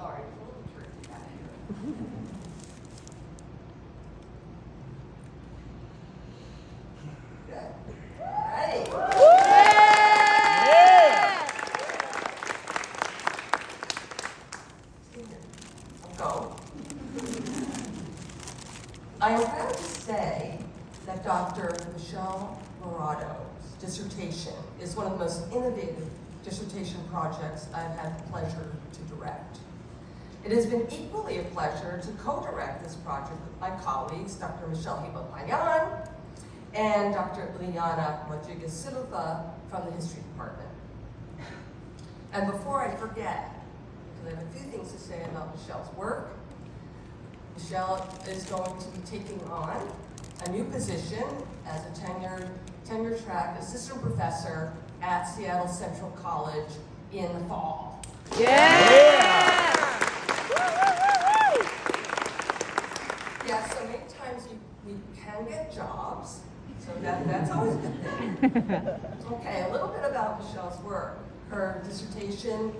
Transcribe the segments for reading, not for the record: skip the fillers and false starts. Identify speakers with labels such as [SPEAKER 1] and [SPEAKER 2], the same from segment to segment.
[SPEAKER 1] Sorry, it's a little tricky back here. Good. Ready? Go. I am proud to say that Dr. Michelle Morado's dissertation is one of the most innovative dissertation projects I've had the pleasure to direct. It has been equally a pleasure to co-direct this project with my colleagues, Dr. Michelle Hibo-Payan and Dr. Liliana Rodriguez Silva from the History Department. And before I forget, because I have a few things to say about Michelle's work, Michelle is going to be taking on a new position as a tenure-track assistant professor at Seattle Central College in the fall.
[SPEAKER 2] Yeah!
[SPEAKER 1] Yeah, so many times we can get jobs, so that's always a good thing. Okay, a little bit about Michelle's work. Her dissertation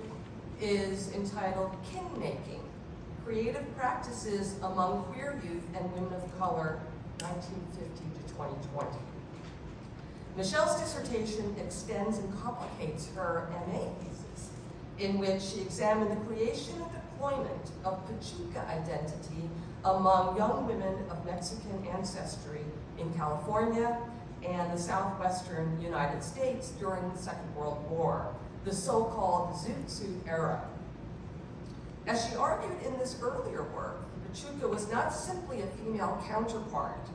[SPEAKER 1] is entitled Kin-Making, Creative Practices Among Queer Youth and Women of Color, 1950 to 2020. Michelle's dissertation extends and complicates her MA thesis, in which she examined the creation and deployment of Pachuca identity among young women of Mexican ancestry in California and the southwestern United States during the Second World War, the so-called Zoot Suit era. As she argued in this earlier work, Pachuca was not simply a female counterpart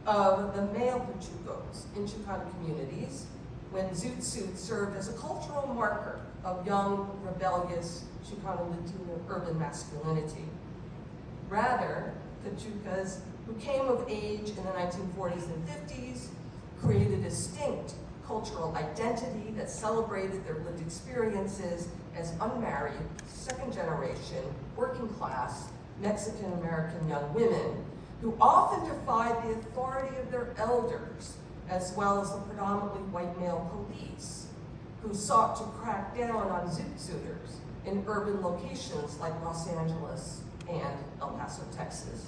[SPEAKER 1] of the male Pachucos in Chicano communities, when Zoot Suit served as a cultural marker of young, rebellious Chicano Latino urban masculinity. Rather, Pachucas who came of age in the 1940s and 50s created a distinct cultural identity that celebrated their lived experiences as unmarried, second-generation, working-class, Mexican-American young women who often defied the authority of their elders, as well as the predominantly white male police, who sought to crack down on Zoot Suiters in urban locations like Los Angeles and El Paso, Texas.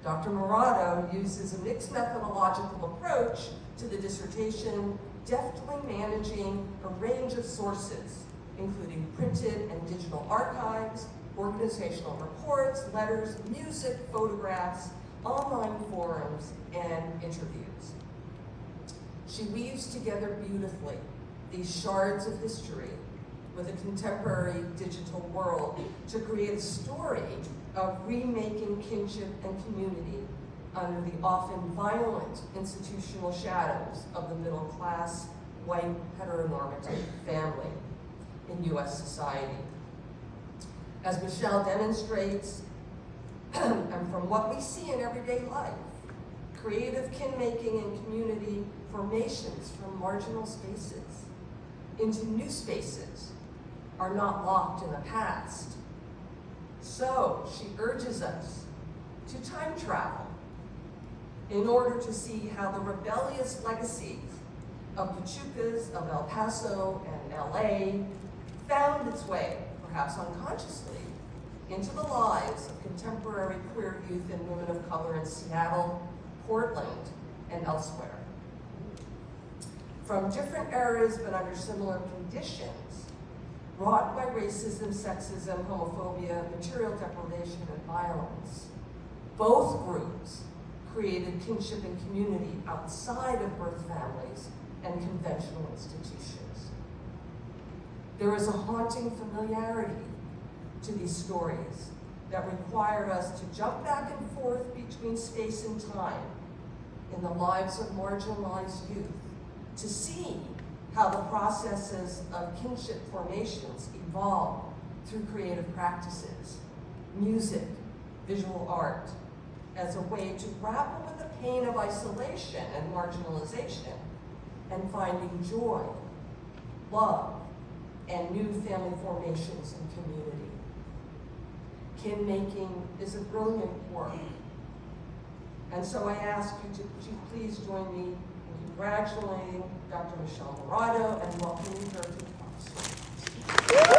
[SPEAKER 1] Dr. Morado uses a mixed methodological approach to the dissertation, deftly managing a range of sources, including printed and digital archives, organizational reports, letters, music, photographs, online forums, and interviews. She weaves together beautifully these shards of history with a contemporary digital world to create a story of remaking kinship and community under the often violent institutional shadows of the middle-class, white, heteronormative family in U.S. society. As Michelle demonstrates, and from what we see in everyday life, creative kin-making and community formations from marginal spaces into new spaces are not locked in the past. So she urges us to time travel in order to see how the rebellious legacies of Pachucas of El Paso and LA found its way, perhaps unconsciously, into the lives of contemporary queer youth and women of color in Seattle, Portland, and elsewhere. From different eras but under similar conditions, wrought by racism, sexism, homophobia, material deprivation, and violence, both groups created kinship and community outside of birth families and conventional institutions. There is a haunting familiarity to these stories that require us to jump back and forth between space and time in the lives of marginalized youth to see how the processes of kinship formations evolve through creative practices, music, visual art, as a way to grapple with the pain of isolation and marginalization and finding joy, love, and new family formations and community. Kin-making is a brilliant work. And so I ask you to please join me in congratulating Dr. Michelle Morado and welcoming her to the class.